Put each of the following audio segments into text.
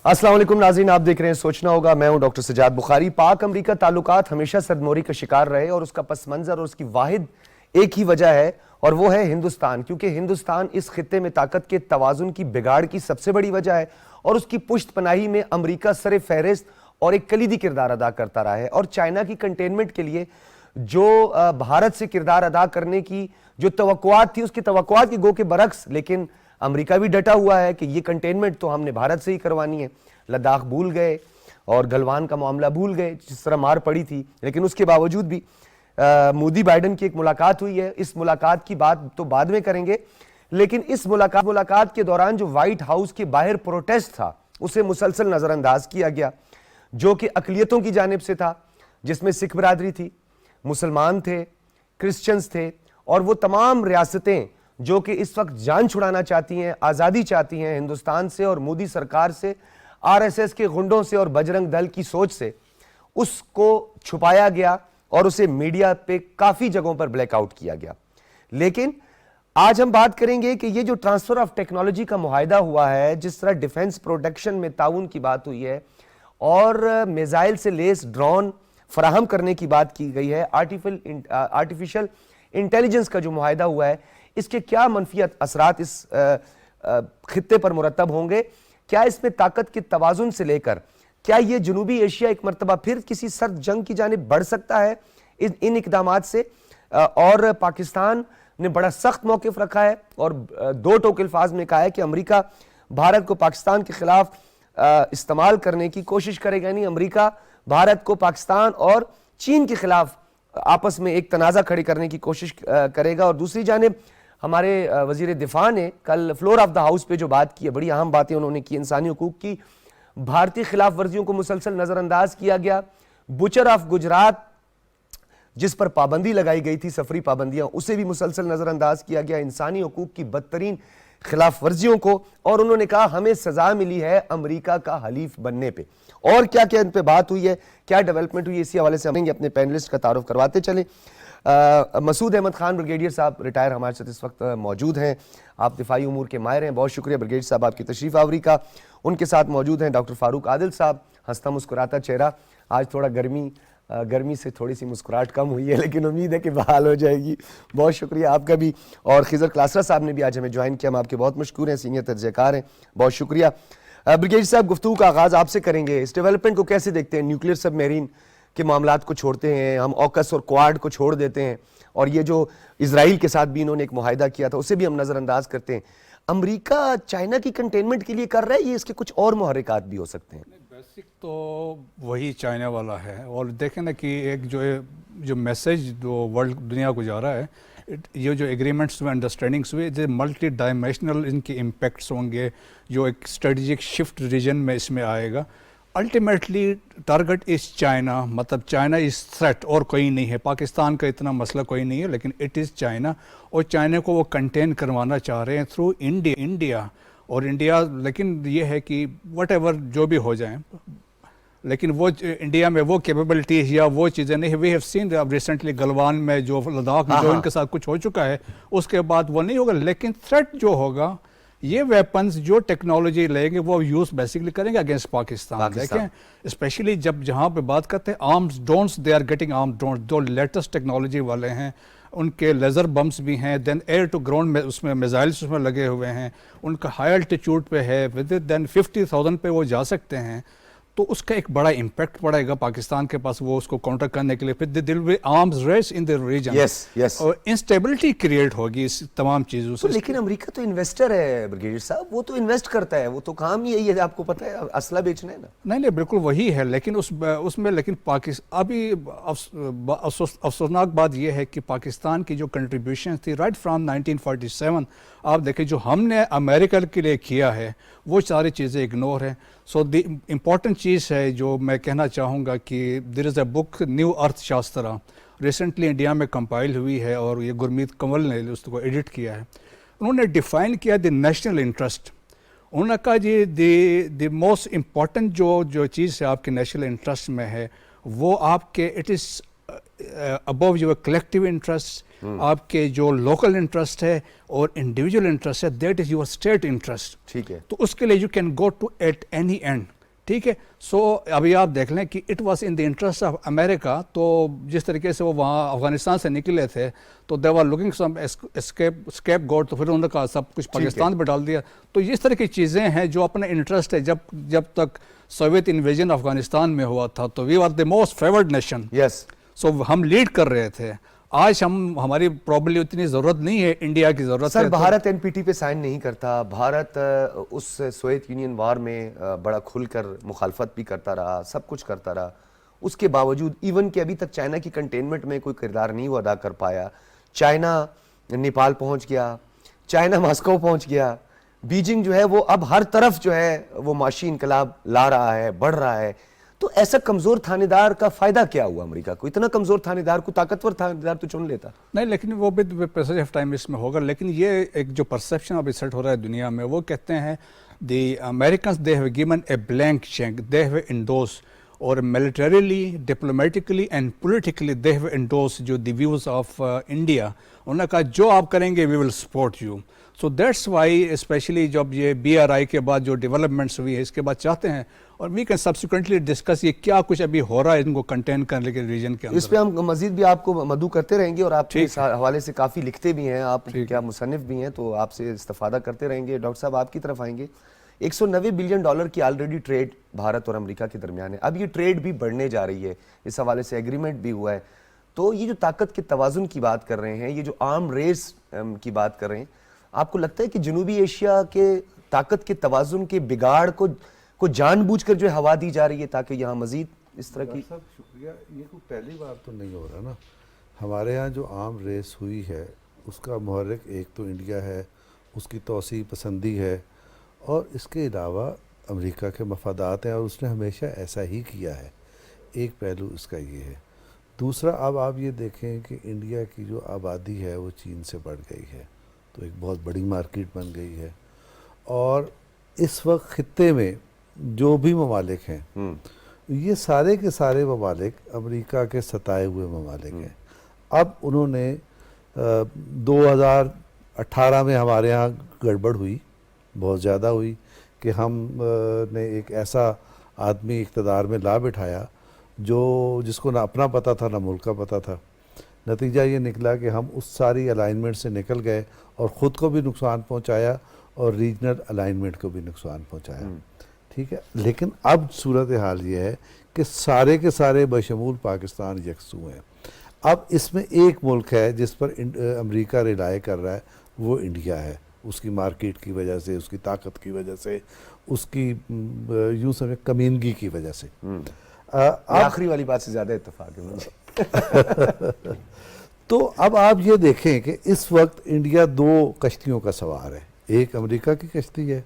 السلام علیکم ناظرین، آپ دیکھ رہے ہیں سوچنا ہوگا. میں ہوں ڈاکٹر سجاد بخاری. پاک امریکہ تعلقات ہمیشہ صدموری کا شکار رہے اور اس کا پس منظر اور اس کی واحد ایک ہی وجہ ہے اور وہ ہے ہندوستان، کیونکہ ہندوستان اس خطے میں طاقت کے توازن کی بگاڑ کی سب سے بڑی وجہ ہے اور اس کی پشت پناہی میں امریکہ سر فہرست اور ایک کلیدی کردار ادا کرتا رہا ہے. اور چائنا کی کنٹینمنٹ کے لیے جو بھارت سے کردار ادا کرنے کی جو توقعات تھی، اس کی توقعات کی گو کے برعکس، لیکن امریکہ بھی ڈٹا ہوا ہے کہ یہ کنٹینمنٹ تو ہم نے بھارت سے ہی کروانی ہے. لداخ بھول گئے اور گلوان کا معاملہ بھول گئے جس طرح مار پڑی تھی، لیکن اس کے باوجود بھی مودی بائیڈن کی ایک ملاقات ہوئی ہے. اس ملاقات کی بات تو بعد میں کریں گے، لیکن اس ملاقات کے دوران جو وائٹ ہاؤس کے باہر پروٹیسٹ تھا اسے مسلسل نظر انداز کیا گیا، جو کہ اقلیتوں کی جانب سے تھا، جس میں سکھ برادری تھی، مسلمان تھے، کرسچنز تھے، اور وہ تمام ریاستیں جو کہ اس وقت جان چھڑانا چاہتی ہیں، آزادی چاہتی ہیں ہندوستان سے اور مودی سرکار سے، آر ایس ایس کے غنڈوں سے اور بجرنگ دل کی سوچ سے، اس کو چھپایا گیا اور اسے میڈیا پہ کافی جگہوں پر بلیک آؤٹ کیا گیا. لیکن آج ہم بات کریں گے کہ یہ جو ٹرانسفر آف ٹیکنالوجی کا معاہدہ ہوا ہے، جس طرح ڈیفنس پروڈکشن میں تعاون کی بات ہوئی ہے اور میزائل سے لیس ڈرون فراہم کرنے کی بات کی گئی ہے، آرٹیفیشل انٹیلیجنس کا جو معاہدہ ہوا ہے، اس کے کیا منفی اثرات اس خطے پر مرتب ہوں گے؟ کیا اس میں طاقت کے توازن سے لے کر کیا یہ جنوبی ایشیا ایک مرتبہ پھر کسی سرد جنگ کی جانب بڑھ سکتا ہے ان اقدامات سے؟ اور پاکستان نے بڑا سخت موقف رکھا ہے اور دو ٹوک الفاظ میں کہا ہے کہ امریکہ بھارت کو پاکستان کے خلاف استعمال کرنے کی کوشش کرے گا. نہیں، امریکہ بھارت کو پاکستان اور چین کے خلاف آپس میں ایک تنازع کھڑی کرنے کی کوشش کرے گا. اور دوسری جانب ہمارے وزیر دفاع نے کل فلور آف دا ہاؤس پہ جو بات کی ہے، بڑی اہم باتیں انہوں نے کی، انسانی حقوق کی بھارتی خلاف ورزیوں کو مسلسل نظر انداز کیا گیا. بچر آف گجرات جس پر پابندی لگائی گئی تھی، سفری پابندیاں، اسے بھی مسلسل نظر انداز کیا گیا، انسانی حقوق کی بدترین خلاف ورزیوں کو. اور انہوں نے کہا ہمیں سزا ملی ہے امریکہ کا حلیف بننے پہ. اور کیا کیا ان پہ بات ہوئی ہے، کیا ڈیولپمنٹ ہوئی ہے، اسی حوالے سے ہم اپنے پینلسٹ کا تعارف کرواتے چلیں. مسعود احمد خان بریگیڈیئر صاحب ریٹائر ہمارے ساتھ اس وقت موجود ہیں. آپ دفاعی امور کے ماہر ہیں، بہت شکریہ بریگیڈیئر صاحب آپ کی تشریف آوری کا. ان کے ساتھ موجود ہیں ڈاکٹر فاروق عادل صاحب، ہنستا مسکراتا چہرہ. آج تھوڑا گرمی سے تھوڑی سی مسکراہٹ کم ہوئی ہے، لیکن امید ہے کہ بحال ہو جائے گی. بہت شکریہ آپ کا بھی. اور خضر کلاسرا صاحب نے بھی آج ہمیں جوائن کیا، ہم آپ کے بہت مشکور ہیں، سینئر تجزیہ کار ہیں، بہت شکریہ. بریگیڈیئر صاحب گفتگو کا آغاز آپ سے کریں گے. اس ڈیولپمنٹ کو کیسے دیکھتے ہیں؟ نیوکلیر سب میرین کے معاملات کو چھوڑتے ہیں ہم، اوکس اور کوارڈ کو چھوڑ دیتے ہیں، اور یہ جو اسرائیل کے ساتھ بھی انہوں نے ایک معاہدہ کیا تھا اسے بھی ہم نظر انداز کرتے ہیں. امریکہ چائنا کی کنٹینمنٹ کے لیے کر رہا ہے، یہ اس کے کچھ اور محرکات بھی ہو سکتے ہیں؟ بیسک تو وہی چائنا والا ہے. اور دیکھیں نا کہ ایک جو میسیج جو ورلڈ دنیا کو جا رہا ہے، یہ جو ایگریمنٹس ہوئے، انڈرسٹینڈنگس ہوئے، ملٹی ڈائمینشنل ان کے امپیکٹس ہوں گے، جو ایک اسٹریٹجک شفٹ ریجن میں اس میں آئے گا. الٹیمیٹلی ٹارگٹ از چائنا، مطلب چائنا از تھریٹ اور کوئی نہیں ہے. پاکستان کا اتنا مسئلہ کوئی نہیں ہے، لیکن اٹ از چائنا، اور چائنا کو وہ کنٹین کروانا چاہ رہے ہیں تھرو انڈیا. اور انڈیا، لیکن یہ ہے کہ وٹ ایور جو بھی ہو جائیں، لیکن وہ انڈیا میں وہ کیپیبلٹیز یا وہ چیزیں نہیں. We have seen recently Galwan میں جو لداخ میں جو ان کے ساتھ کچھ ہو چکا ہے، اس کے بعد وہ نہیں ہوگا. لیکن تھریٹ جو ہوگا، یہ ویپنز جو ٹیکنالوجی لیں گے وہ یوز بیسکلی کریں گے اگینسٹ پاکستان. دیکھیں اسپیشلی جہاں پہ بات کرتے ہیں arms drones, they are getting arms drones جو لیٹسٹ ٹیکنالوجی والے ہیں. ان کے لیزر بمس بھی ہیں، دین ایئر ٹو گراؤنڈ میں اس میں میزائلس اس میں لگے ہوئے ہیں. ان کا ہائی الٹیچیوڈ پہ ہے، ود دین 50,000 پہ وہ جا سکتے ہیں. تو اس کا ایک بڑا امپیکٹ پڑے گا پاکستان کے پاس وہ اس کو کاؤنٹر کرنے کے لیے. پھر دل will arms race in the region, اور انسٹیبلٹی کریٹ ہوگی اس تمام چیزوں سے. لیکن امریکہ تو انویسٹر ہے بریگیڈیئر صاحب، وہ تو انویسٹ کرتا ہے، وہ تو کام ہی یہی ہے، آپ کو پتہ ہے، اسلحہ بیچنا ہے نا. نہیں بالکل وہی ہے. لیکن اس میں لیکن ابھی افسوسناک بات یہ ہے کہ پاکستان کی جو کنٹریبیوشن تھی رائٹ فرام 1947، آپ دیکھیں جو ہم نے امریکہ کے لیے کیا ہے وہ ساری چیزیں اگنور ہیں. سو دی امپورٹنٹ چیز ہے جو میں کہنا چاہوں گا کہ دیر از اے بک نیو ارتھ شاسترا، ریسنٹلی انڈیا میں کمپائل ہوئی ہے، اور یہ گرمیت کنول نے اس کو ایڈٹ کیا ہے. انہوں نے ڈیفائن کیا دی نیشنل انٹرسٹ. انہوں نے کہا جی دی موسٹ امپورٹنٹ جو چیز ہے آپ کے نیشنل انٹرسٹ میں ہے، وہ آپ کے it is above your collective interest, آپ کے جو لوکل انٹرسٹ ہے اور انڈیویجول انٹرسٹ ہے، that is your state interest. ٹھیک ہے. تو اس کے لیے you can go to at any end. ٹھیک ہے. سو ابھی آپ دیکھ لیں کہ it was in the interest of America. تو جس طریقے سے وہ وہاں افغانستان سے نکلے تھے تو they are looking some scapegoat, تو پھر انہوں نے کہا سب کچھ پاکستان پہ ڈال دیا. تو اس طرح کی چیزیں ہیں جو اپنا انٹرسٹ ہے. جب تک سوویت انویژن افغانستان میں ہوا تھا تو we are the most favoured nation. Yes. So ہم لیڈ کر رہے تھے. آج ہماری پرابلی اتنی ضرورت نہیں ہے, انڈیا کی ضرورت ہے. سر بھارت این پی ٹی پہ سائن نہیں کرتا. بھارت اس سوویت یونین وار میں بڑا کھل کر مخالفت بھی کرتا رہا, سب کچھ کرتا رہا. اس کے باوجود ایون کہ ابھی تک چائنا کی کنٹینمنٹ میں کوئی کردار نہیں وہ ادا کر پایا. چائنا نیپال پہنچ گیا, چائنا ماسکو پہنچ گیا. بیجنگ جو ہے وہ اب ہر طرف جو ہے وہ معاشی انقلاب لا رہا ہے, بڑھ رہا ہے. تو ایسا کمزور تھانے دار کا فائدہ کیا ہوا امریکہ کو؟ اتنا کمزور تھانے دار کو طاقتور تھانے دار تو چن لیتا. نہیں, لیکن وہ بھی پیسج آف ٹائم اس میں ہوگا. لیکن یہ ایک جو پرسیپشن ابھی سیٹ ہو رہا ہے دنیا میں, وہ کہتے ہیں the Americans they have given a blank cheque, they have endorse, اور militarily, diplomatically and politically they have endorse جو دی ویوز آف انڈیا. انہوں نے کہا جو آپ کریں گے we will support you. So that's why especially جب یہ بی آر آئی کے بعد جو ڈیولپمنٹس ہوئی ہے اس کے بعد چاہتے ہیں, اور وی کین سبسیکوینٹلی ڈسکس یہ کیا کچھ ابھی ہو رہا ہے ان کو کنٹین کرنے کے ریجن کے اندر. اس پہ ہم مزید بھی آپ کو مدعو کرتے رہیں گے, اور آپ اس حوالے سے کافی لکھتے بھی ہیں, آپ کیا مصنف بھی ہیں, تو آپ سے استفادہ کرتے رہیں گے. ڈاکٹر صاحب آپ کی طرف آئیں گے. $190 بلین کی آلریڈی ٹریڈ بھارت اور امریکہ کے درمیان ہے. اب یہ ٹریڈ بھی بڑھنے جا رہی ہے, اس حوالے سے ایگریمنٹ بھی ہوا ہے. تو یہ جو طاقت کے توازن کی بات کر رہے ہیں, یہ جو آرم ریس کی بات کر رہے ہیں, آپ کو لگتا ہے کہ جنوبی ایشیا کے طاقت کے توازن کے بگاڑ کو جان بوجھ کر جو ہوا دی جا رہی ہے تاکہ یہاں مزید اس طرح کی؟ شکریہ. یہ کوئی پہلی بار تو نہیں ہو رہا نا. ہمارے ہاں جو عام ریس ہوئی ہے اس کا محرک ایک تو انڈیا ہے, اس کی توسیع پسندی ہے, اور اس کے علاوہ امریکہ کے مفادات ہیں, اور اس نے ہمیشہ ایسا ہی کیا ہے. ایک پہلو اس کا یہ ہے. دوسرا, اب آپ یہ دیکھیں کہ انڈیا کی جو آبادی ہے وہ چین سے بڑھ گئی ہے, تو ایک بہت بڑی مارکیٹ بن گئی ہے. اور اس وقت خطے میں جو بھی ممالک ہیں یہ سارے کے سارے ممالک امریکہ کے ستائے ہوئے ممالک ہیں. اب انہوں نے 2018 میں ہمارے ہاں گڑبڑ ہوئی, بہت زیادہ ہوئی, کہ ہم نے ایک ایسا آدمی اقتدار میں لا بٹھایا جس کو نہ اپنا پتہ تھا نہ ملک کا پتہ تھا. نتیجہ یہ نکلا کہ ہم اس ساری الائنمنٹ سے نکل گئے اور خود کو بھی نقصان پہنچایا اور ریجنل الائنمنٹ کو بھی نقصان پہنچایا. ٹھیک ہے, لیکن اب صورتحال یہ ہے کہ سارے کے سارے بشمول پاکستان یکسو ہیں. اب اس میں ایک ملک ہے جس پر امریکہ ریلائے کر رہا ہے, وہ انڈیا ہے. اس کی مارکیٹ کی وجہ سے, اس کی طاقت کی وجہ سے, اس کی یوں سمجھے کمینگی کی وجہ سے. آخری والی بات سے زیادہ اتفاق ہے مجھے. تو اب آپ یہ دیکھیں کہ اس وقت انڈیا دو کشتیوں کا سوار ہے. ایک امریکہ کی کشتی ہے,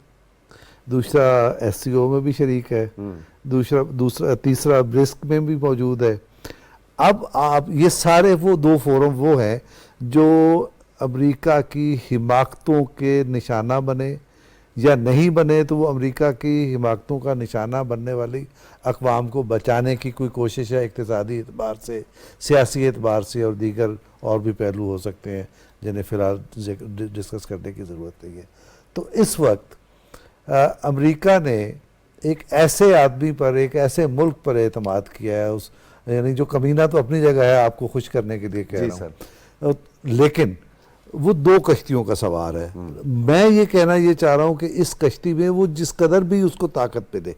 دوسرا ایس سی او میں بھی شریک ہے, تیسرا برسک میں بھی موجود ہے. اب آپ یہ سارے وہ دو فورم وہ ہیں جو امریکہ کی حماقتوں کے نشانہ بنے یا نہیں بنے, تو وہ امریکہ کی حماقتوں کا نشانہ بننے والی اقوام کو بچانے کی کوئی کوشش ہے, اقتصادی اعتبار سے, سیاسی اعتبار سے, اور دیگر اور بھی پہلو ہو سکتے ہیں جنہیں فی الحال ڈسکس کرنے کی ضرورت نہیں ہے. تو اس وقت امریکہ نے ایک ایسے آدمی پر, ایک ایسے ملک پر اعتماد کیا ہے, یعنی جو کمینہ تو اپنی جگہ ہے, آپ کو خوش کرنے کے لیے کہہ رہا ہوں, لیکن وہ دو کشتیوں کا سوار ہے. میں یہ کہنا یہ چاہ رہا ہوں کہ اس کشتی میں وہ جس قدر بھی اس کو طاقت پہ دے,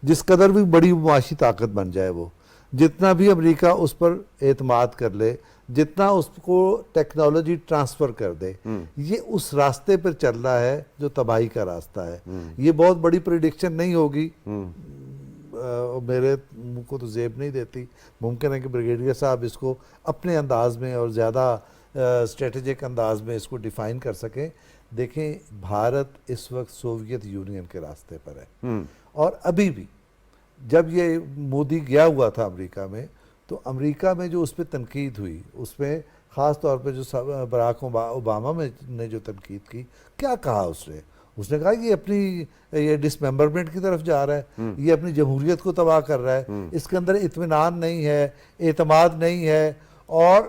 جس قدر بھی بڑی معاشی طاقت بن جائے, وہ جتنا بھی امریکہ اس پر اعتماد کر لے, جتنا اس کو ٹیکنالوجی ٹرانسفر کر دے, یہ اس راستے پر چل رہا ہے جو تباہی کا راستہ ہے. یہ بہت بڑی پریڈکشن نہیں ہوگی, میرے منہ کو تو زیب نہیں دیتی. ممکن ہے کہ بریگیڈیئر صاحب اس کو اپنے انداز میں اور زیادہ اسٹریٹجک انداز میں اس کو ڈیفائن کر سکیں. دیکھیں, بھارت اس وقت سوویت یونین کے راستے پر ہے, اور ابھی بھی جب یہ مودی گیا ہوا تھا امریکہ میں, تو امریکہ میں جو اس پہ تنقید ہوئی, اس میں خاص طور پہ جو براک اوباما نے جو تنقید کی, کیا کہا اس نے کہا کہ یہ اپنی ڈسممبرمنٹ کی طرف جا رہا ہے, یہ اپنی جمہوریت کو تباہ کر رہا ہے, اس کے اندر اطمینان نہیں ہے, اعتماد نہیں ہے, اور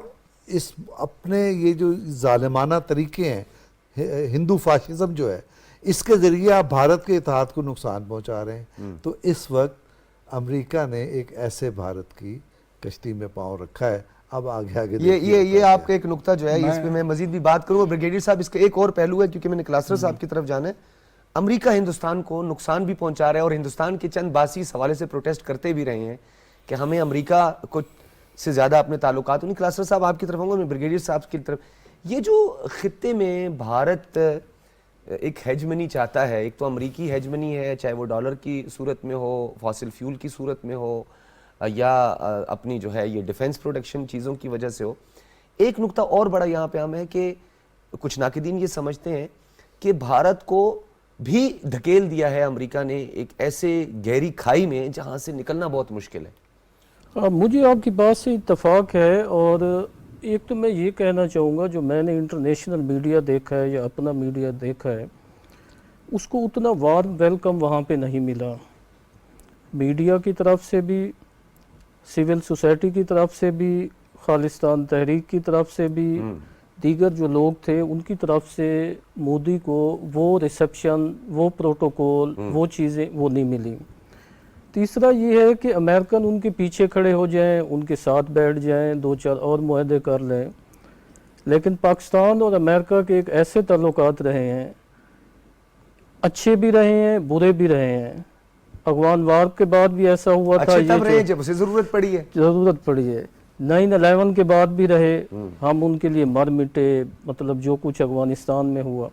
اس اپنے یہ جو ظالمانہ طریقے ہیں, ہندو فاشزم جو ہے, اس کے ذریعے آپ بھارت کے اتحاد کو نقصان پہنچا رہے ہیں. تو اس وقت امریکہ نے ایک ایسے بھارت کی کشتی میں پاؤں رکھا ہے. اب آگے آگے یہ آپ کا ایک نقطہ جو ہے اس پہ میں مزید بھی بات کروں. بریگیڈیئر صاحب اس کا ایک اور پہلو ہے کیونکہ میں نے کلاسٹر صاحب کی طرف جانا ہے. امریکہ ہندوستان کو نقصان بھی پہنچا رہا ہے اور ہندوستان کے چند باسی اس حوالے سے پروٹیسٹ کرتے بھی رہے ہیں کہ ہمیں امریکہ کو سے زیادہ اپنے تعلقات. انہیں کلاسٹر صاحب آپ کی طرف ہوں گا, میں بریگیڈیئر صاحب کی طرف. یہ جو خطے میں بھارت ایک ہیجمنی چاہتا ہے, ایک تو امریکی ہیجمنی ہے, چاہے وہ ڈالر کی صورت میں ہو, فاسل فیول کی صورت میں ہو, یا اپنی جو ہے یہ ڈیفنس پروڈکشن چیزوں کی وجہ سے ہو. ایک نقطہ اور بڑا یہاں پہ ہم ہے کہ کچھ ناقدین یہ سمجھتے ہیں کہ بھارت کو بھی دھکیل دیا ہے امریکہ نے ایک ایسے گہری کھائی میں جہاں سے نکلنا بہت مشکل ہے. مجھے آپ کی بات سے اتفاق ہے, اور ایک تو میں یہ کہنا چاہوں گا جو میں نے انٹرنیشنل میڈیا دیکھا ہے یا اپنا میڈیا دیکھا ہے, اس کو اتنا وارم ویلکم وہاں پہ نہیں ملا. میڈیا کی طرف سے بھی, سول سوسائٹی کی طرف سے بھی, خالصتان تحریک کی طرف سے بھی, دیگر جو لوگ تھے ان کی طرف سے مودی کو وہ ریسیپشن, وہ پروٹوکول, وہ چیزیں وہ نہیں ملی. تیسرا یہ ہے کہ امریکن ان کے پیچھے کھڑے ہو جائیں, ان کے ساتھ بیٹھ جائیں, 2-4 اور معاہدے کر لیں, لیکن پاکستان اور امریکہ کے ایک ایسے تعلقات رہے ہیں, اچھے بھی رہے ہیں, برے بھی رہے ہیں. افغان وار کے بعد بھی ایسا ہوا تھا, اچھے تب رہے جب اسے ضرورت پڑی ہے, ضرورت پڑی ہے. 9/11 کے بعد بھی رہے, ہم ان کے لیے مر مٹے, مطلب جو کچھ افغانستان میں ہوا.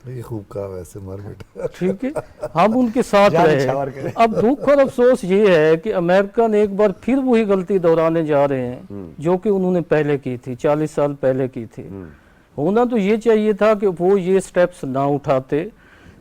یہ خوب کہا ویسے, مر مٹا. ٹھیک ہے, ہم ان کے ساتھ رہے. اب دکھ اور افسوس یہ ہے کہ امریکہ نے ایک بار پھر وہی غلطی دہرانے جا رہے ہیں جو کہ انہوں نے پہلے کی تھی, 40 سال پہلے کی تھی. ہونا تو یہ چاہیے تھا کہ وہ یہ سٹیپس نہ اٹھاتے.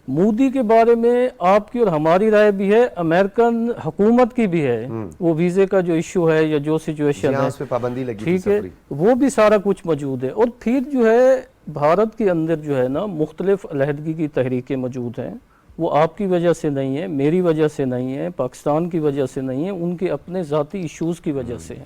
مودی کے بارے میں آپ کی اور ہماری رائے بھی ہے, امریکن حکومت کی بھی ہے. وہ ویزے کا جو ایشو ہے یا جو سچویشن ہے, اس پہ پابندی لگی, ٹھیک ہے, وہ بھی سارا کچھ موجود ہے. اور پھر جو ہے بھارت کے اندر جو ہے نا مختلف علیحدگی کی تحریکیں موجود ہیں. وہ آپ کی وجہ سے نہیں ہے, میری وجہ سے نہیں ہے, پاکستان کی وجہ سے نہیں ہے, ان کے اپنے ذاتی ایشوز کی وجہ سے ہے.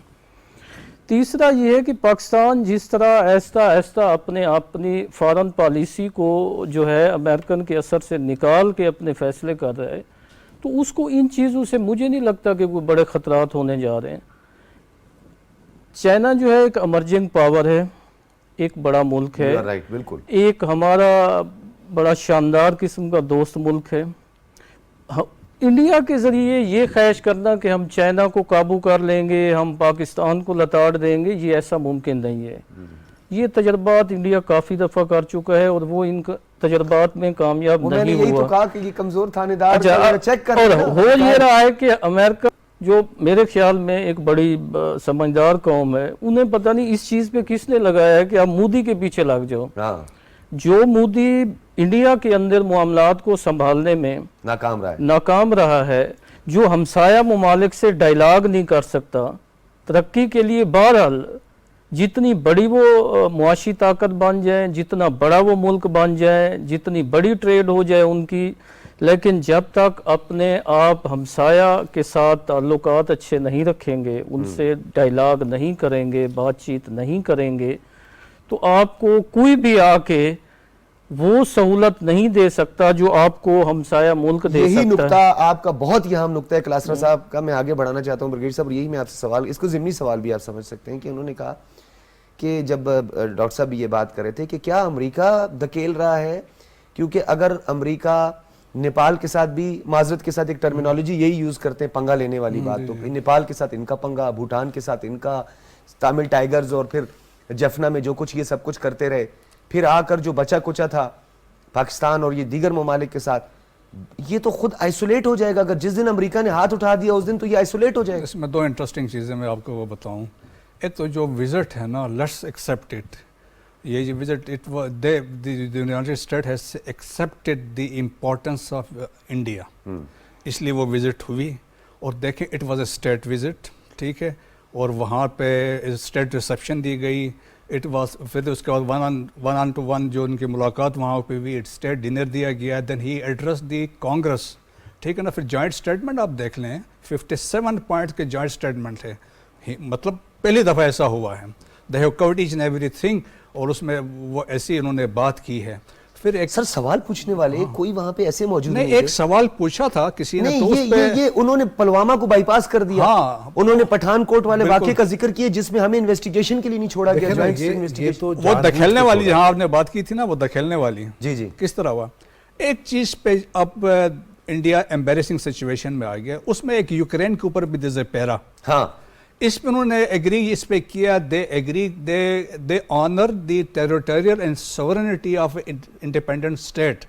تیسرا یہ ہے کہ پاکستان جس طرح آہستہ آہستہ اپنی فارن پالیسی کو جو ہے امریکن کے اثر سے نکال کے اپنے فیصلے کر رہا ہے, تو اس کو ان چیزوں سے مجھے نہیں لگتا کہ کوئی بڑے خطرات ہونے جا رہے ہیں. چائنا جو ہے ایک امرجنگ پاور ہے, ایک بڑا ملک ہے, ایک ہمارا بڑا شاندار قسم کا دوست ملک ہے. انڈیا کے ذریعے یہ خواہش کرنا کہ ہم چائنا کو قابو کر لیں گے, ہم پاکستان کو لتاڑ دیں گے, یہ ایسا ممکن نہیں ہے. یہ تجربات انڈیا کافی دفعہ کر چکا ہے اور وہ ان تجربات میں کامیاب نہیں ہوا. یہی تو کہا کہ یہ کمزور تھانے دار چیک کر اور ہو یہ رہا ہے کہ امریکہ جو میرے خیال میں ایک بڑی سمجھدار قوم ہے, انہیں پتہ نہیں اس چیز پہ کس نے لگایا ہے کہ آپ مودی کے پیچھے لگ جاؤ. جو مودی انڈیا کے اندر معاملات کو سنبھالنے میں ناکام رہا ہے, جو ہمسایہ ممالک سے ڈائلاگ نہیں کر سکتا ترقی کے لیے, بہرحال جتنی بڑی وہ معاشی طاقت بن جائیں, جتنا بڑا وہ ملک بن جائیں, جتنی بڑی ٹریڈ ہو جائے ان کی, لیکن جب تک اپنے آپ ہمسایہ کے ساتھ تعلقات اچھے نہیں رکھیں گے, ان سے ڈائلاگ نہیں کریں گے, بات چیت نہیں کریں گے, تو آپ کو کوئی بھی آ کے وہ سہولت نہیں دے سکتا جو آپ کو ہمسایہ ملک دے سکتا ہے. یہی نقطہ آپ کا بہت ہی اہم نقطہ ہے کلاسٹر صاحب کا, میں آگے بڑھانا چاہتا ہوں. بریگیڈیئر صاحب یہی میں آپ سے سوال, اس کو ضمنی سوال بھی آپ سمجھ سکتے ہیں کہ انہوں نے کہا کہ جب ڈاکٹر صاحب بھی یہ بات کر رہے تھے کہ کیا امریکہ دھکیل رہا ہے, کیونکہ اگر امریکہ نیپال کے ساتھ بھی معذرت کے ساتھ ایک ٹرمینالوجی یہی یوز کرتے ہیں پنگا لینے والی بات, تو نیپال کے ساتھ ان کا پنگا, بھوٹان کے ساتھ ان کا, تامل ٹائیگرز اور پھر جفنا میں جو کچھ یہ سب کچھ کرتے رہے, پھر آ کر جو بچا کچا تھا پاکستان اور یہ دیگر ممالک کے ساتھ, یہ تو خود آئسولیٹ ہو جائے گا. اگر جس دن امریکہ نے ہاتھ اٹھا دیا اس دن تو یہ آئسولیٹ ہو جائے گا. اس میں 2 انٹرسٹنگ چیزیں میں آپ کو وہ بتاؤں. ایک تو جو وزٹ ہے نا, لیٹس ایکسیپٹ اٹ, یہ جو visit United State has accepted the importance of India, اس لیے وہ وزٹ ہوئی. اور دیکھیں it was a state visit, ٹھیک ہے, اور وہاں پہ اسٹیٹ ریسیپشن دی گئی. اٹ واز پھر اس کے بعد ون آن ٹو ون جو ان کی ملاقات وہاں پہ ہوئی, اسٹیٹ ڈنر دیا گیا. دین ہی ایڈریس دی کانگریس, ٹھیک ہے نا. پھر جوائنٹ اسٹیٹمنٹ آپ دیکھ لیں, 57 پوائنٹس کے جوائنٹ اسٹیٹمنٹ ہے, مطلب پہلی دفعہ ایسا ہوا ہے. They have covered each and everything, اور اس میں وہ ایسی انہوں نے بات کی ہے. پھر ایک سر سوال پوچھنے والے کوئی وہاں پہ ایسے موجود نہیں، نہیں ایک سوال پوچھا تھا کسی نے تو اس پہ یہ انہوں نے پلوامہ کو بائی پاس کر دیا. ہاں. انہوں نے پٹھان کوٹ والے واقعے کا ذکر کیا جس میں ہمیں انویسٹیگیشن کے لیے نہیں چھوڑا گیا. وہ دکھیلنے والی جہاں آپ نے بات کی تھی نا، وہ دکھیلنے والی جی کس طرح ہوا. ایک چیز پہ اب انڈیا ایمبیرسنگ سچویشن میں آ گیا، اس میں ایک یوکرین کے اوپر بھی دے پیرا. ہاں اس پہ انہوں نے ایگری اس پہ کیا، they honour the territorial and sovereignty of independent state.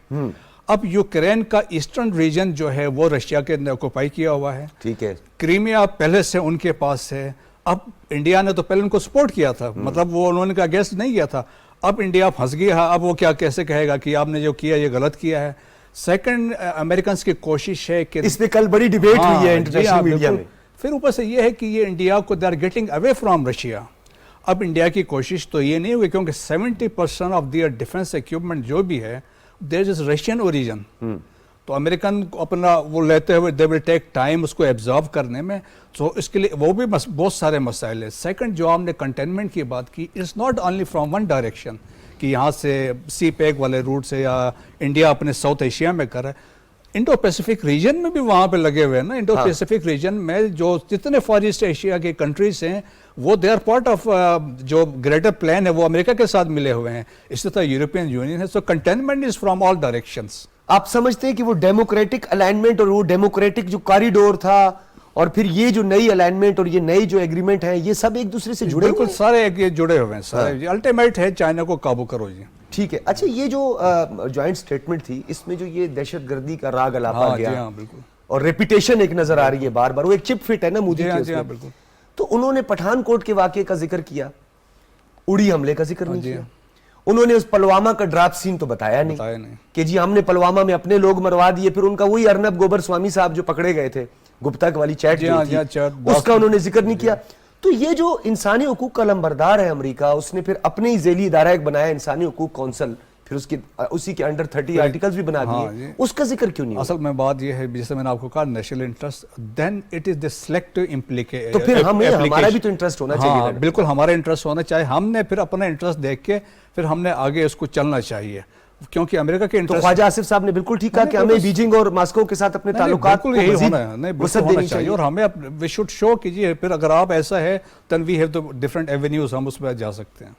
اب یوکرین کا ایسٹرن ریجن جو ہے وہ رشیا کے آکوپائی کیا ہوا ہے. ٹھیک ہے. کریمیا پہلے سے ان کے پاس ہے. اب انڈیا نے تو پہلے ان کو سپورٹ کیا تھا، مطلب وہ انہوں نے کا اگینسٹ نہیں کیا تھا. اب انڈیا پھنس گیا. اب وہ کیسے کہے گا کہ آپ نے جو کیا یہ غلط کیا ہے. سیکنڈ، امریکنز کی کوشش ہے کہ اس پہ کل بڑی ڈیبیٹ ہوئی ہے انٹرنیشنل میڈیا میں. پھر اوپر سے یہ ہے کہ یہ انڈیا کو they are getting away from Russia. اب انڈیا کی کوشش تو یہ نہیں ہوگی کیونکہ 70% آف دیئر ڈیفنس اکوپمنٹ جو بھی ہے دیر از رشین اوریجن. تو امریکن اپنا وہ لیتے ہوئے دے ول ٹیک ٹائم اس کو ایبزارو کرنے میں. تو اس کے لیے وہ بھی بہت سارے مسائل ہیں. سیکنڈ، جو آپ نے کنٹینمنٹ کی بات کی، it's not only from one direction کہ یہاں سے سی پیک والے روٹ سے یا انڈیا اپنے ساؤتھ ایشیا میں کر رہا ہے. انڈو پیسیفک ریجن میں بھی وہاں پہ لگے ہوئے ہیں نا. انڈو پیسیفک ریجن میں جو جتنے فار ایسٹ ایشیا کے کنٹریز ہیں وہ دے آر پارٹ آف جو گریٹر پلان ہے وہ امریکہ کے ساتھ ملے ہوئے ہیں. اسی طرح یورپین یونین ہے. So containment is from all directions. آپ سمجھتے ہیں کہ وہ ڈیموکریٹک الائنمنٹ اور وہ ڈیموکریٹک جو کاریڈور تھا اور پھر یہ جو نئی الائنمنٹ اور یہ نئی جو ایگریمنٹ ہیں یہ سب ایک دوسرے سے جڑے ہوئے ہیں؟ بالکل سارے ایک جڑے ہوئے ہیں سارے. الٹیمیٹ ہے چائنا کو قابو کرو جی. ٹھیک ہے. اچھا، یہ جو جوائنٹ سٹیٹمنٹ تھی اس میں جو یہ دہشت گردی کا راگ الاپا گیا اور ریپیٹیشن ایک نظر آ رہی ہے بار بار، وہ ایک چپ فٹ ہے نا مودی کی. تو انہوں نے پٹھان کوٹ کے واقعے کا ذکر کیا، اڑی حملے کا ذکر نہیں کیا. انہوں نے اس پلوامہ کا ڈراپ سین تو بتایا نہیں کہ جی ہم نے پلوامہ میں اپنے لوگ مروا دیے. پھر ان کا وہی ارنب گوبر سوامی صاحب جو پکڑے گئے تھے، گپتا والی چیٹ اس کا انہوں نے ذکر نہیں کیا. تو یہ جو انسانی حقوق کا لمبردار ہے امریکہ، اس نے پھر اپنے ہی ذیلی ادارہ ایک بنایا انسانی حقوق کونسل، پھر اسی کے انڈر 30 آرٹیکلز بھی بنا دیے. اس کا ذکر کیوں نہیں؟ اصل میں بات یہ ہے جیسے میں نے آپ کو کہا national interest, then it is the selective implication. تو پھر ہمارا بھی تو انٹرسٹ ہونا چاہیے. بالکل ہمارا انٹرسٹ ہونا چاہیے. ہم نے پھر اپنا انٹرسٹ دیکھ کے پھر ہم نے آگے اس کو چلنا چاہیے کیونکہ امریکہ کے انٹرسٹ. خواجہ آصف صاحب نے بالکل ٹھیک کہا کہ ہمیں بیجنگ اور ماسکو کے ساتھ اپنے تعلقات کو مزید وسعت دینی چاہیے اور ہمیں وی شوڈ شو کیجیے. پھر اگر آپ ایسا ہے then we have the different avenues، ہم اس پہ جا سکتے ہیں.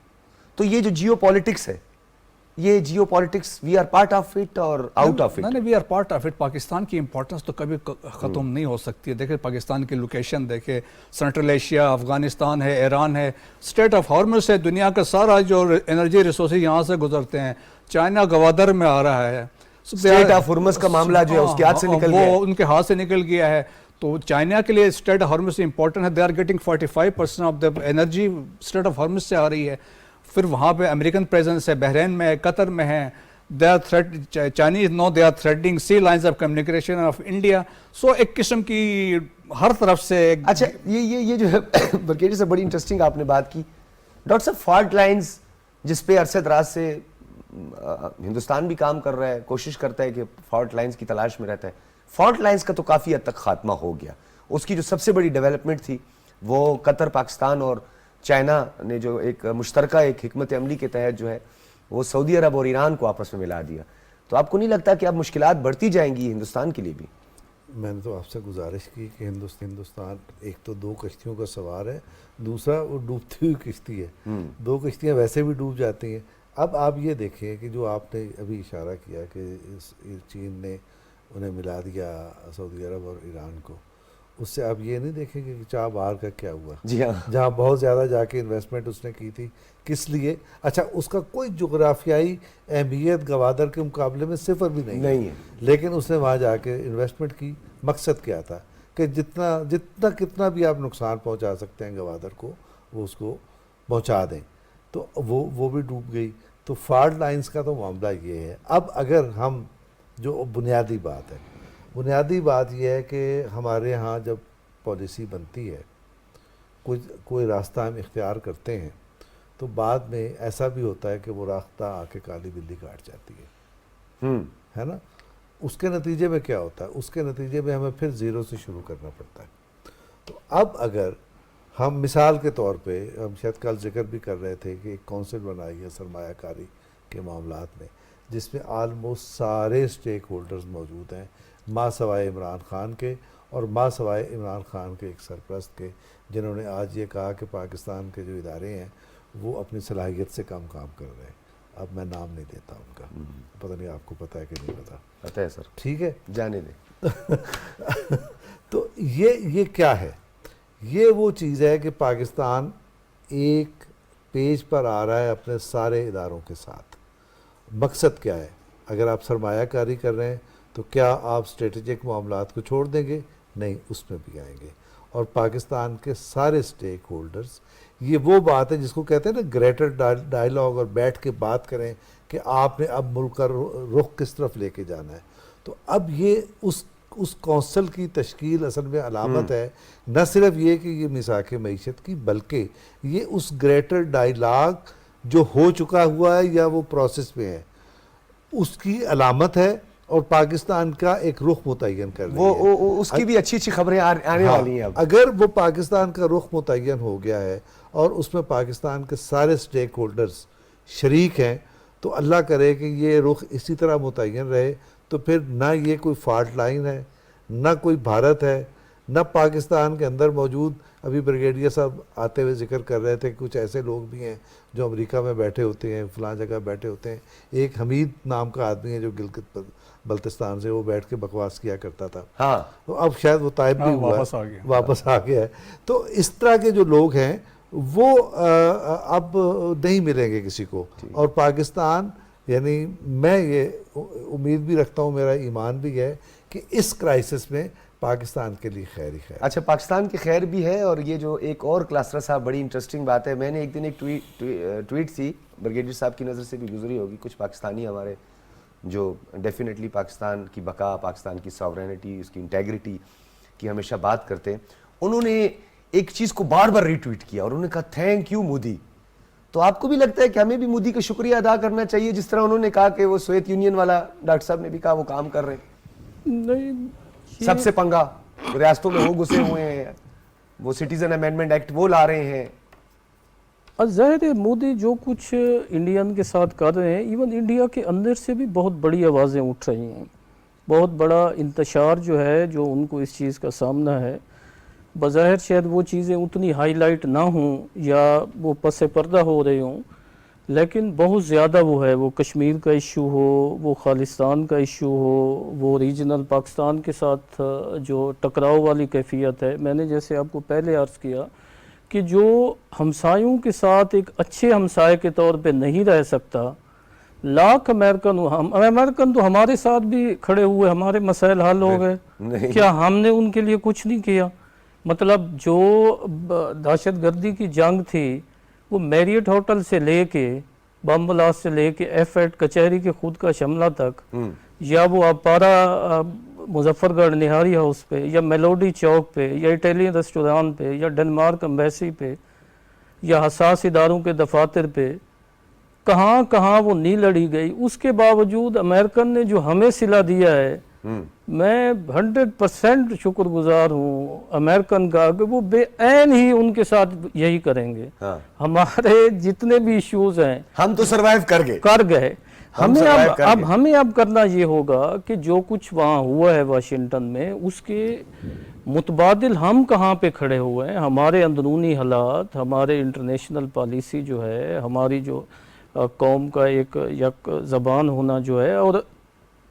تو یہ جو جیو پالیٹکس ہے، یہ geopolitics we are part of it اور آؤٹ آف اٹ؟ نہیں، we are part of it. Pakistan کی امپورٹنس تو کبھی ختم نہیں ہو سکتی ہے. دیکھیں پاکستان کی لوکیشن دیکھیں، سینٹرل ایشیا، افغانستان ہے، ایران ہے، اسٹریٹ آف ہارمز ہے، دنیا کا سارا جو انرجی ریسورسز یہاں سے گزرتے ہیں. چائنا گوادر میں آ رہا ہے. اسٹریٹ آف ہارمز کا معاملہ جو ہے اس کے ہاتھ سے نکل گیا ہے، وہ ان کے ہاتھ سے نکل گیا ہے. تو چائنا کے لیے اسٹریٹ آف ہارمز امپورٹنٹ ہے. They are getting 45% of the energy strait of Hormuz سے آ رہی ہے. پھر وہاں پہ امریکن پریزنس ہے، بحرین میں ہے، قطر میں ہے. Chinese now they are threatening sea lines of communication of India. So ایک قسم کی ہر طرف سے. اچھا، یہ جو ہے برگیڈیئر سے بڑی انٹرسٹنگ آپ نے بات کی. ڈاکٹر صاحب، فالٹ لائنز جس پہ عرصے دراز سے ہندوستان بھی کام کر رہا ہے، کوشش کرتا ہے کہ فالٹ لائنز کی تلاش میں رہتا ہے. فالٹ لائنز کا تو کافی حد تک خاتمہ ہو گیا. اس کی جو سب سے بڑی ڈیولپمنٹ تھی وہ قطر، پاکستان اور چائنا نے جو ایک مشترکہ ایک حکمت عملی کے تحت جو ہے وہ سعودی عرب اور ایران کو آپس میں ملا دیا. تو آپ کو نہیں لگتا کہ اب مشکلات بڑھتی جائیں گی ہندوستان کے لیے بھی؟ میں نے تو آپ سے گزارش کی کہ ہندوستان ایک تو 2 کشتیوں کا سوار ہے، دوسرا وہ ڈوبتی ہوئی کشتی ہے. 2 کشتیاں ویسے بھی ڈوب جاتی ہیں. اب آپ یہ دیکھیں کہ جو آپ نے ابھی اشارہ کیا کہ چین نے انہیں ملا دیا سعودی عرب اور ایران کو، اس سے آپ یہ نہیں دیکھیں کہ چاہ بہار کا کیا ہوا. جی ہاں، جہاں بہت زیادہ جا کے انویسٹمنٹ اس نے کی تھی، کس لیے؟ اچھا، اس کا کوئی جغرافیائی اہمیت گوادر کے مقابلے میں صفر بھی نہیں ہے، لیکن اس نے وہاں جا کے انویسٹمنٹ کی. مقصد کیا تھا کہ کتنا بھی آپ نقصان پہنچا سکتے ہیں گوادر کو وہ اس کو پہنچا دیں. تو وہ بھی ڈوب گئی. تو فالٹ لائنز کا تو معاملہ یہ ہے. اب اگر ہم جو بنیادی بات یہ ہے کہ ہمارے ہاں جب پالیسی بنتی ہے، کوئی راستہ ہم اختیار کرتے ہیں، تو بعد میں ایسا بھی ہوتا ہے کہ وہ راستہ آ کے کالی بلی کاٹ جاتی ہے نا. اس کے نتیجے میں کیا ہوتا ہے؟ اس کے نتیجے میں ہمیں پھر زیرو سے شروع کرنا پڑتا ہے. تو اب اگر ہم مثال کے طور پہ، ہم شاید کل ذکر بھی کر رہے تھے کہ ایک کونسل بنائی ہے سرمایہ کاری کے معاملات میں، جس میں آلموسٹ سارے اسٹیک ہولڈرز موجود ہیں، ماں سوائے عمران خان کے اور ماں سوائے عمران خان کے ایک سرپرست کے، جنہوں نے آج یہ کہا کہ پاکستان کے جو ادارے ہیں وہ اپنی صلاحیت سے کم کام کر رہے ہیں. اب میں نام نہیں دیتا ان کا، پتہ نہیں آپ کو پتہ ہے کہ نہیں پتہ. پتہ ہے سر. ٹھیک ہے، جانے دیں. تو یہ کیا ہے؟ یہ وہ چیز ہے کہ پاکستان ایک پیج پر آ رہا ہے اپنے سارے اداروں کے ساتھ. مقصد کیا ہے؟ اگر آپ سرمایہ کاری کر رہے ہیں تو کیا آپ اسٹریٹجک معاملات کو چھوڑ دیں گے؟ نہیں، اس میں بھی آئیں گے. اور پاکستان کے سارے اسٹیک ہولڈرز، یہ وہ بات ہے جس کو کہتے ہیں نا گریٹر ڈائیلاگ، اور بیٹھ کے بات کریں کہ آپ نے اب ملک کا رخ کس طرف لے کے جانا ہے. تو اب یہ اس کونسل کی تشکیل اصل میں علامت ہے، نہ صرف یہ کہ یہ میثاق معیشت کی، بلکہ یہ اس گریٹر ڈائیلاگ جو ہو چکا ہوا ہے یا وہ پروسیس میں ہے اس کی علامت ہے، اور پاکستان کا ایک رخ متعین کر رہی ہے. وہ اس کی بھی اچھی اچھی خبریں آنے والی ہیں اب. اگر وہ پاکستان کا رخ متعین ہو گیا ہے اور اس میں پاکستان کے سارے سٹیک ہولڈرز شریک ہیں، تو اللہ کرے کہ یہ رخ اسی طرح متعین رہے. تو پھر نہ یہ کوئی فالٹ لائن ہے، نہ کوئی بھارت ہے، نہ پاکستان کے اندر موجود. ابھی بریگیڈیئر صاحب آتے ہوئے ذکر کر رہے تھے کہ کچھ ایسے لوگ بھی ہیں جو امریکہ میں بیٹھے ہوتے ہیں، فلاں جگہ بیٹھے ہوتے ہیں. ایک حمید نام کا آدمی ہے جو گلگت بلتستان سے، وہ بیٹھ کے بکواس کیا کرتا تھا. ہاں، تو اب شاید وہ طائب بھی ہوا ہے، واپس آ گیا ہے. تو اس طرح کے جو لوگ ہیں وہ اب نہیں ملیں گے کسی کو. اور پاکستان، یعنی میں یہ امید بھی رکھتا ہوں، میرا ایمان بھی ہے کہ اس کرائسس میں پاکستان کے لیے خیر ہی خیر. اچھا، پاکستان کی خیر بھی ہے. اور یہ جو ایک اور کلاسٹر صاحب بڑی انٹرسٹنگ بات ہے، میں نے ایک دن ایک ٹویٹ سی، بریگیڈیئر صاحب کی نظر سے بھی گزری ہوگی. کچھ پاکستانی ہمارے جو ڈیفینیٹلی پاکستان کی بقا، پاکستان کی ساورینٹی، اس کی انٹیگریٹی کی ہمیشہ بات کرتے ہیں، انہوں نے ایک چیز کو بار بار ری ٹویٹ کیا اور انہوں نے کہا تھینک یو مودی. تو آپ کو بھی لگتا ہے کہ ہمیں بھی مودی کا شکریہ ادا کرنا چاہیے، جس طرح انہوں نے کہا کہ وہ سوویت یونین والا ڈاکٹر صاحب نے بھی کہا وہ کام کر رہے ہیں؟ نہیں، سب سے پنگا ریاستوں میں وہ گھسے ہوئے ہیں، وہ سٹیزن امینڈمنٹ ایکٹ وہ لا رہے ہیں. ظاہر ہے مودی جو کچھ انڈین کے ساتھ کر رہے ہیں، ایون انڈیا کے اندر سے بھی بہت بڑی آوازیں اٹھ رہی ہیں. بہت بڑا انتشار جو ہے، جو ان کو اس چیز کا سامنا ہے. بظاہر شاید وہ چیزیں اتنی ہائی لائٹ نہ ہوں یا وہ پس پردہ ہو رہے ہوں، لیکن بہت زیادہ وہ ہے. وہ کشمیر کا ایشو ہو، وہ خالصتان کا ایشو ہو، وہ ریجنل پاکستان کے ساتھ جو ٹکراؤ والی کیفیت ہے. میں نے جیسے آپ کو پہلے عرض کیا کہ جو ہمسایوں کے ساتھ ایک اچھے ہمسائے کے طور پہ نہیں رہ سکتا، لاکھ امریکن تو ہمارے ساتھ بھی کھڑے ہوئے، ہمارے مسائل حل ہو گئے، کیا ہم نے ان کے لیے کچھ نہیں کیا؟ مطلب جو دہشت گردی کی جنگ تھی، وہ میریٹ ہوٹل سے لے کے بم بلاسٹ سے لے کے ایف ایٹ کچہری کے خود کا شملہ تک، یا وہ اپارا مظفر گڑھ نہاری ہاؤس پہ، یا میلوڈی چوک پہ، یا اٹیلین ریسٹوران پہ، یا ڈنمارک امبیسی پہ، یا حساس اداروں کے دفاتر پہ، کہاں کہاں وہ نہیں لڑی گئی. اس کے باوجود امریکن نے جو ہمیں صلہ دیا ہے، میں 100% شکر گزار ہوں امریکن کا کہ وہ بے عین ہی ان کے ساتھ یہی کریں گے. ہمارے جتنے بھی ایشوز ہیں ہم تو سروائیو کر گئے. ہمیں اب کرنا یہ ہوگا کہ جو کچھ وہاں ہوا ہے واشنگٹن میں، اس کے متبادل ہم کہاں پہ کھڑے ہوئے ہیں. ہمارے اندرونی حالات، ہمارے انٹرنیشنل پالیسی جو ہے، ہماری جو قوم کا ایک یک زبان ہونا جو ہے. اور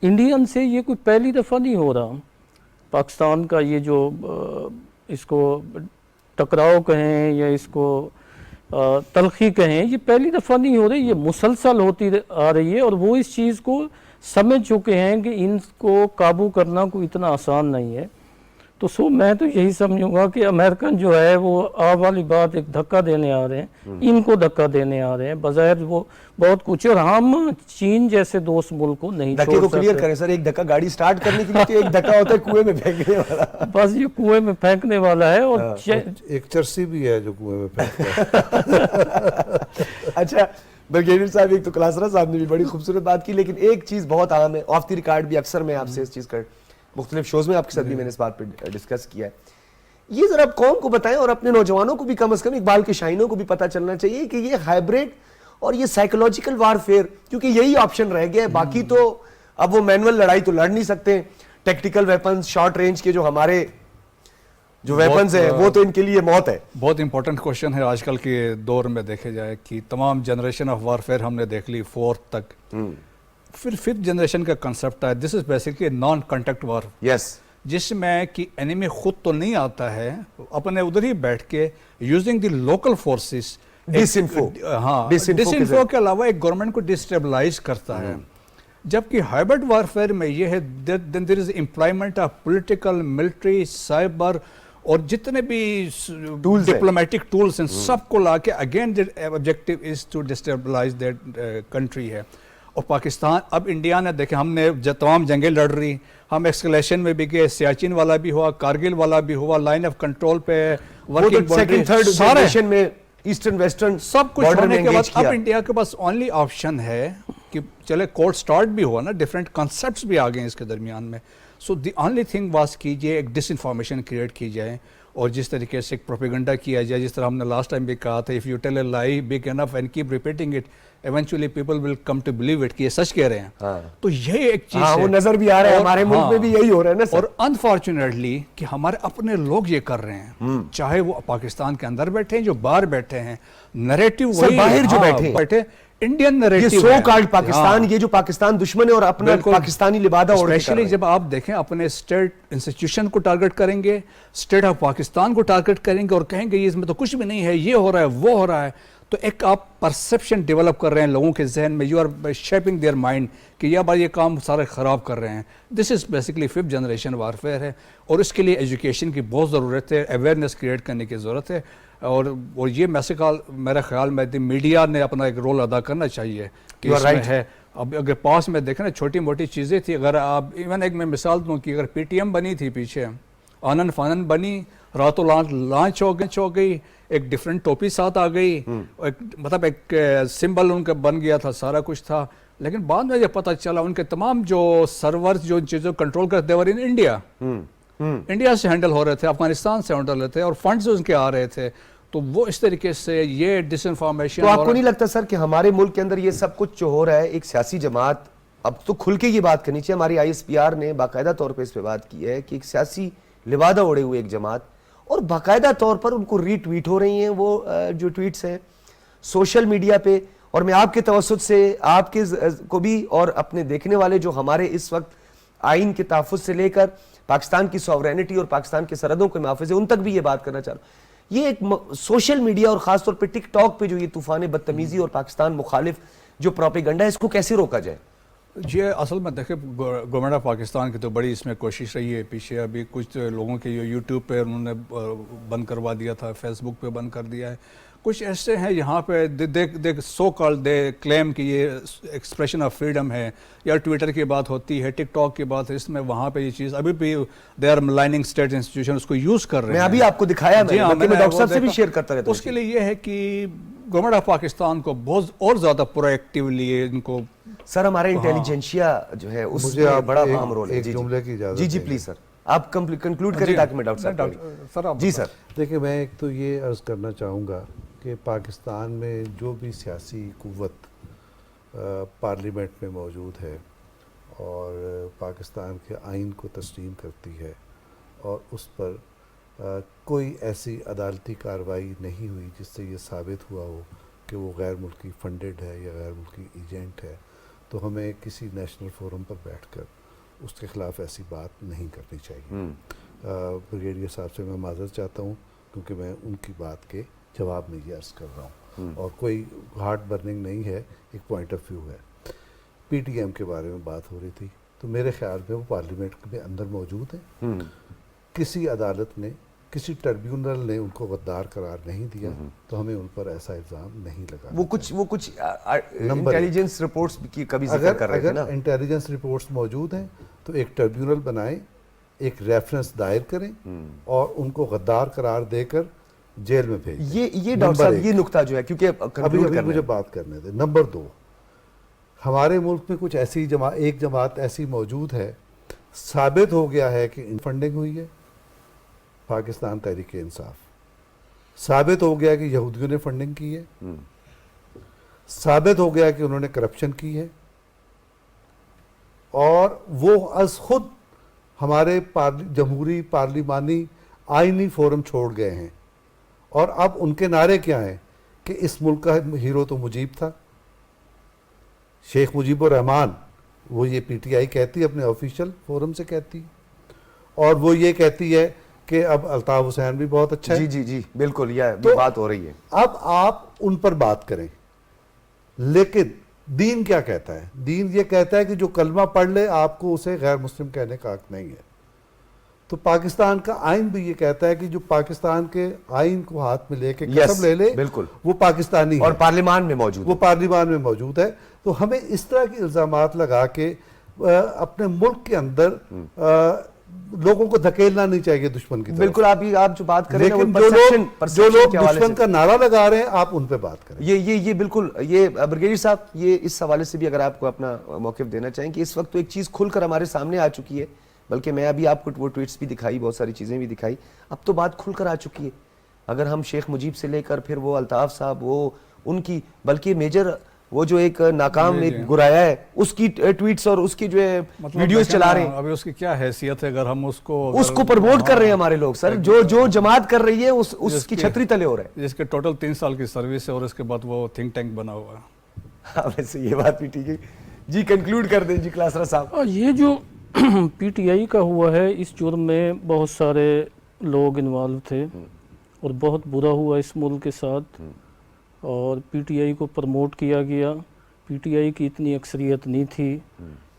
انڈین سے یہ کوئی پہلی دفعہ نہیں ہو رہا. پاکستان کا یہ جو اس کو ٹکراؤ کہیں یا اس کو تلخی کہیں، یہ پہلی دفعہ نہیں ہو رہی، یہ مسلسل ہوتی آ رہی ہے. اور وہ اس چیز کو سمجھ چکے ہیں کہ ان کو قابو کرنا کوئی اتنا آسان نہیں ہے. تو میں تو یہی سمجھوں گا کہ امریکن جو ہے وہ آپ والی بات ایک دھکا دینے آ رہے ہیں، ان کو دھکا دینے آ رہے ہیں. بظاہر وہ بہت کچھ، اور ہم چین جیسے دوست ملک کو نہیں چھوڑ سکتے. دھکے کو کلیئر کریں سر، ایک دھکا گاڑی سٹارٹ کرنے کے لیے تو ایک دھکا ہوتا ہے کنویں میں پھینکنے والا. بس یہ کنویں میں پھینکنے والا ہے. اور ایک چرسی بھی ہے جو کنویں میں پھینکتا ہے. اچھا بریگیڈیئر صاحب، ایک تو کلاسرا صاحب نے بھی بڑی خوبصورت بات کی، لیکن ایک چیز بہت عام ہے، آف دی ریکارڈ بھی اکثر میں آپ سے اس چیز کا مختلف شوز میں آپ کے ساتھ بھی میں نے اس بات پہ ڈسکس کیا ہے. یہ ذرا آپ قوم کو بتائیں اور اپنے نوجوانوں کو بھی کم از کم، اقبال کے شاہینوں کو بھی پتہ چلنا چاہیے کہ یہ ہائبریڈ اور یہ سائیکولوجیکل وارفیئر کیونکہ یہی آپشن رہ گیا ہے, باقی تو اب وہ مینول لڑائی تو لڑ نہیں سکتے. ٹیکٹیکل ویپنز, شارٹ رینج کے جو ہمارے جو ویپنز ہیں وہ تو ان کے لیے موت ہے. بہت امپورٹنٹ کوشچن ہے آج کل کے دور میں دیکھے جائے کہ تمام جنریشن آف وارفیئر ہم نے دیکھ لی 4th تک, پھر 5th جنریشن کا کنسپٹ ہے. دس از بیسکلی نان کانٹیکٹ وار, جس میں کہ اینیمی خود تو نہیں آتا ہے, اپنے ادھر ہی بیٹھ کے using the local forces, disinfo کے علاوہ ایک گورنمنٹ کو ڈسٹیبلائز کرتا ہے. جبکہ ہائبرڈ وارفیئر میں یہ ہے then there is employment of political, military, cyber اور جتنے بھی ڈپلومیٹک ٹولز ہیں سب کو لا کے again objective is to destabilise that country ہے. اور پاکستان اب انڈیا نے دیکھیں, ہم نے تمام جنگیں لڑ رہی, ہم ایکسکلیشن میں بھی گئے, سیاچن والا بھی ہوا, کارگل والا بھی ہوا, لائن آف کنٹرول پہ ورکنگ سارے میں ایسٹرن ویسٹرن سب کچھ ہونے کے بعد اب انڈیا کے پاس اونلی آپشن ہے کہ چلے کورٹ سٹارٹ بھی ہوا نا, ڈفرینٹ کنسپٹس بھی آ گئے اس کے درمیان میں. سو دی اونلی تھنگ واز کیجیے ایک ڈس انفارمیشن کریٹ کی جائے, اور جس طریقے سے ایک پروپیگنڈا کیا جائے, جس طرح ہم نے لاسٹ ٹائم بھی کہا تھا, if you tell a lie big enough and keep repeating it eventually people will come to believe it کہ یہ سچ کہہ رہے ہیں. تو یہ ایک چیز ہے, وہ نظر بھی آ رہا ہے ہمارے ملک میں بھی یہی ہو رہا ہے نا. اور انفارچونیٹلی کہ ہمارے اپنے لوگ یہ کر رہے ہیں, چاہے وہ پاکستان کے اندر بیٹھے ہیں, جو باہر بیٹھے ہیں, نریٹو وہی باہر جو بیٹھے انڈین نریٹو, یہ سو کالڈ پاکستان, یہ جو پاکستان دشمن ہے اور اپنا پاکستانی لبادہ اوڑھ کے, اسپیشلی جب آپ دیکھیں اپنے اسٹیٹ انسٹیٹیوشن کو ٹارگٹ کریں گے, اسٹیٹ آف پاکستان کو ٹارگٹ کریں گے اور کہیں گے اس میں تو کچھ بھی نہیں ہے, یہ ہو رہا ہے, وہ ہو رہا ہے, تو ایک آپ پرسیپشن ڈیولپ کر رہے ہیں لوگوں کے ذہن میں, you are shaping their mind کہ یہ بار یہ کام سارے خراب کر رہے ہیں. This is basically 5th generation warfare ہے, اور اس کے لیے ایجوکیشن کی بہت ضرورت ہے, اویئرنیس کریٹ کرنے کی ضرورت ہے. اور یہ میرا خیال میں میڈیا نے اپنا ایک رول ادا کرنا چاہیے کہ اس میں ہے. اب اگر پاس میں دیکھیں نا چھوٹی موٹی چیزیں تھی, اگر آپ ایون ایک میں مثال دوں کہ اگر پی ٹی ایم بنی تھی پیچھے, آنن فانن بنی, راتوں لانچ ہو گئی, ایک ڈیفرنٹ ٹوپی ساتھ آ گئی, مطلب ایک سمبل ان کا بن گیا تھا, سارا کچھ تھا, لیکن بعد میں جب پتہ چلا ان کے تمام جو سرورز جو ان چیزوں کنٹرول کرتے ور ان انڈیا, انڈیا سے ہینڈل ہو رہے تھے, افغانستان سے ہینڈل رہے تھے, اور فنڈز ان کے آ رہے تھے. تو وہ اس طریقے سے یہ ڈس انفارمیشن. تو آپ کو نہیں لگتا سر کہ ہمارے ملک کے اندر یہ سب کچھ جو ہو رہا ہے, ایک سیاسی جماعت, اب تو کھل کے یہ بات کرنی چاہیے, ہماری آئی ایس پی آر نے باقاعدہ طور پہ اس پہ بات کی ہے کہ ایک سیاسی لبادہ اوڑے ہوئے ایک جماعت, اور باقاعدہ طور پر ان کو ری ٹویٹ ہو رہی ہیں وہ جو ٹویٹس ہیں سوشل میڈیا پہ. اور میں آپ کے توسط سے آپ کے کو بھی اور اپنے دیکھنے والے جو ہمارے اس وقت آئین کے تحفظ سے لے کر پاکستان کی سوورینٹی اور پاکستان کے سرحدوں کے محافظ ہیں, ان تک بھی یہ بات کرنا چاہ رہا ہوں. یہ ایک سوشل میڈیا اور خاص طور پہ ٹک ٹاک پہ جو یہ طوفان بدتمیزی اور پاکستان مخالف جو پروپیگنڈا ہے, اس کو کیسے روکا جائے؟ یہ اصل میں دیکھیں گورنمنٹ آف پاکستان کی تو بڑی اس میں کوشش رہی ہے پیچھے. ابھی کچھ لوگوں کے یوٹیوب پہ انہوں نے بند کروا دیا تھا, فیس بک پہ بند کر دیا ہے. کچھ ایسے ہیں یہاں پہ دیکھ سو کال دے کلیم کہ یہ ایکسپریشن آف فریڈم ہے, یا ٹویٹر کی بات ہوتی ہے, ٹک ٹاک کی بات ہے, اس میں وہاں پہ یہ چیز ابھی بھی they are lining state institution اس کو یوز کر رہے ہیں. میں ابھی آپ کو دکھایا, میں ڈاکٹر صاحب سے بھی شیئر کرتا رہتا ہوں. اس کے لیے یہ ہے کہ گورنمنٹ آف پاکستان کو بہت اور زیادہ پرو ایکٹیولی ان کو. سر ہمارے انٹیلیجنشیا جو ہے اس میں بڑا اہم رول ہے. ایک جملے کی اجازت جی پلیز سر, آپ کنکلوڈ کریں تاکہ میں ڈاکٹر صاحب. جی سر. دیکھیں میں ایک تو یہ عرض کرنا چاہوں گا کہ پاکستان میں جو بھی سیاسی قوت پارلیمنٹ میں موجود ہے اور پاکستان کے آئین کو تسلیم کرتی ہے, اور اس پر کوئی ایسی عدالتی کارروائی نہیں ہوئی جس سے یہ ثابت ہوا ہو کہ وہ غیر ملکی فنڈڈ ہے یا غیر ملکی ایجنٹ ہے, تو ہمیں کسی نیشنل فورم پر بیٹھ کر اس کے خلاف ایسی بات نہیں کرنی چاہیے. بریگیڈیئر صاحب سے میں معذرت چاہتا ہوں کیونکہ میں ان کی بات کے جواب میں یہ عرض کر رہا ہوں, اور کوئی ہارٹ برننگ نہیں ہے, ایک پوائنٹ آف ویو ہے. پی ٹی ایم کے بارے میں بات ہو رہی تھی, تو میرے خیال میں وہ پارلیمنٹ میں اندر موجود ہیں. کسی عدالت نے, کسی ٹربیونل نے ان کو غدار قرار نہیں دیا, تو ہمیں ان پر ایسا الزام نہیں لگا. وہ کچھ انٹیلیجنس رپورٹس کی کبھی ذکر کر رہے تھے نا. اگر انٹیلیجنس رپورٹس موجود ہیں تو ایک ٹربیونل بنائیں, ایک ریفرنس دائر کریں, اور ان کو غدار قرار دے کر جیل میں بھیج. یہ ڈاکٹر صاحب یہ نقطہ جو ہے, کیونکہ ابھی مجھے بات کرنے دیں. نمبر 2, ہمارے ملک میں کچھ ایسی ایک جماعت ایسی موجود ہے, ثابت ہو گیا ہے کہ فنڈنگ ہوئی ہے, پاکستان تحریک انصاف. ثابت ہو گیا کہ یہودیوں نے فنڈنگ کی ہے, ثابت ہو گیا کہ انہوں نے کرپشن کی ہے، اور وہ از خود ہمارے جمہوری پارلیمانی آئینی فورم چھوڑ گئے ہیں، اور اب ان کے نعرے کیا ہیں کہ اس ملک کا ہیرو تو مجیب تھا، شیخ مجیب الرحمان، وہ یہ پی ٹی آئی کہتی ہے اپنے آفیشیل فورم سے کہتی ہے، اور وہ یہ کہتی ہے کہ اب الطاف حسین بھی بہت اچھا ہے۔ جی جی جی بالکل، یہ تو بات ہو رہی ہے۔ اب آپ ان پر بات کریں، لیکن دین کیا کہتا ہے؟ دین یہ کہتا ہے کہ جو کلمہ پڑھ لے آپ کو اسے غیر مسلم کہنے کا حق نہیں ہے۔ تو پاکستان کا آئین بھی یہ کہتا ہے کہ جو پاکستان کے آئین کو ہاتھ میں لے کے قسم لے لے بالکل، وہ پاکستانی اور ہے، پارلیمان میں موجود وہ پارلیمان میں موجود ہے۔ تو ہمیں اس طرح کے الزامات لگا کے اپنے ملک کے اندر لوگوں کو دھکیلنا نہیں چاہیے دشمن کی طرف۔ بالکل، آپ جو بات کریں لیکن جو لوگ دشمن کا نعرہ لگا رہے ہیں آپ ان پہ بات کریں۔ یہ بالکل، یہ بریگیڈیئر صاحب، یہ اس حوالے سے بھی اگر آپ کو اپنا موقف دینا چاہیں کہ اس وقت تو ایک چیز کھل کر ہمارے سامنے آ چکی ہے، بلکہ میں ابھی آپ کو وہ ٹویٹس بھی دکھائی، بہت ساری چیزیں بھی دکھائی، اب تو بات کھل کر آ چکی ہے۔ اگر ہم شیخ مجیب سے لے کر پھر وہ الطاف صاحب، وہ ان کی، بلکہ میجر وہ جو ایک ناکام ایک گرایا ہے، اس کی ٹویٹس اور اس کی جو ہے ویڈیوز چلا رہے ہیں، ابھی اس کی کیا حیثیت ہے؟ اگر ہم اس کو پروموٹ کر رہے ہیں ہمارے لوگ سر، جو جماعت کر رہی ہے اس کی چھتری تلے ہو رہے ہیں، جس کے ٹوٹل 3 سال کی سروس ہے، اور اس کے بعد وہ تھنک ٹینک بنا ہوا ہے۔ ہاں ویسے یہ بات بھی ٹھیک ہے جی، کنکلوڈ کر دیں جی کلاسرا صاحب۔ یہ جو پی ٹی آئی کا ہوا ہے، اس جرم میں بہت سارے لوگ انوالو تھے، اور بہت برا ہوا اس ملک کے ساتھ، اور پی ٹی آئی کو پروموٹ کیا گیا۔ پی ٹی آئی کی اتنی اکثریت نہیں تھی،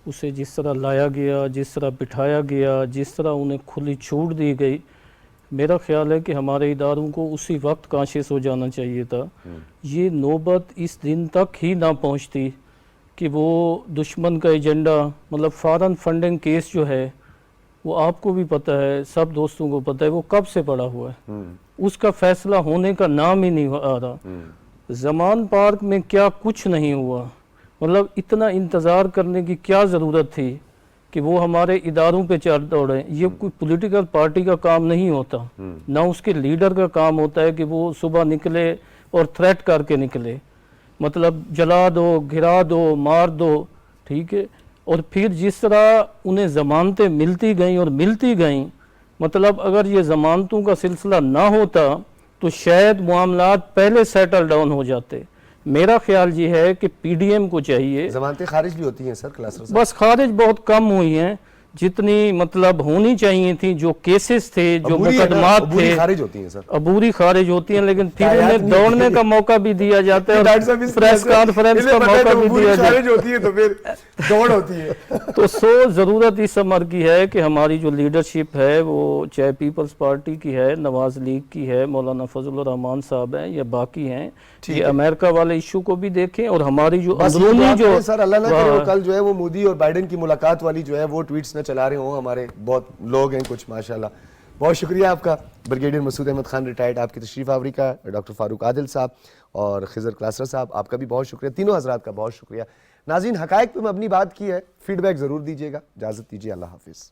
اسے جس طرح لایا گیا، جس طرح بٹھایا گیا، جس طرح انہیں کھلی چھوٹ دی گئی، میرا خیال ہے کہ ہمارے اداروں کو اسی وقت کانشیس ہو جانا چاہیے تھا۔ یہ نوبت اس دن تک ہی نہ پہنچتی کہ وہ دشمن کا ایجنڈا، مطلب فارن فنڈنگ کیس جو ہے، وہ آپ کو بھی پتہ ہے، سب دوستوں کو پتہ ہے، وہ کب سے پڑا ہوا ہے، اس کا فیصلہ ہونے کا نام ہی نہیں آ رہا۔ زمان پارک میں کیا کچھ نہیں ہوا، مطلب اتنا انتظار کرنے کی کیا ضرورت تھی کہ وہ ہمارے اداروں پہ چڑھ دوڑیں؟ یہ کوئی پولیٹیکل پارٹی کا کام نہیں ہوتا، نہ اس کے لیڈر کا کام ہوتا ہے کہ وہ صبح نکلے اور تھریٹ کر کے نکلے، مطلب جلا دو، گھرا دو، مار دو، ٹھیک ہے۔ اور پھر جس طرح انہیں ضمانتیں ملتی گئیں اور ملتی گئیں، مطلب اگر یہ ضمانتوں کا سلسلہ نہ ہوتا تو شاید معاملات پہلے سیٹل ڈاؤن ہو جاتے۔ میرا خیال یہ ہے کہ پی ڈی ایم کو چاہیے، ضمانتیں خارج بھی ہوتی ہیں سر کلاسرا صاحب؟ بس خارج بہت کم ہوئی ہیں، جتنی مطلب ہونی چاہیے تھیں، جو کیسز تھے، جو مقدمات تھے، خارج ہوتی ہیں سر، عبوری خارج ہوتی ہیں، لیکن پھر انہیں دوڑنے کا موقع بھی دیا جاتا ہے، اور پریس کانفرنس کا موقع بھی دیا جاتا ہے، خارج ہوتی ہے تو پھر دوڑ ہوتی ہے۔ تو ضرورت اس امر کی ہے کہ ہماری جو لیڈرشپ ہے، وہ چاہے پیپلز پارٹی کی ہے، نواز لیگ کی ہے، مولانا فضل الرحمان صاحب ہیں یا باقی ہیں، یہ امریکہ والے ایشو کو بھی دیکھیں، اور ہماری جو اندرونی جو سر اللہ نہ کرے کل جو ہے وہ مودی اور بائیڈن کی ملاقات والی جو ہے وہ ٹویٹس نہ چلا رہے ہوں، ہمارے بہت لوگ ہیں کچھ ماشاءاللہ۔ بہت شکریہ آپ کا بریگیڈیئر مسعود احمد خان ریٹائرڈ، آپ کی تشریف آوری کا، ڈاکٹر فاروق عادل صاحب اور خضر کلاسرا صاحب، آپ کا بھی بہت شکریہ، تینوں حضرات کا بہت شکریہ۔ ناظرین، حقائق پہ مبنی بات کی ہے، فیڈ بیک ضرور دیجیے گا، اجازت دیجیے، اللہ حافظ۔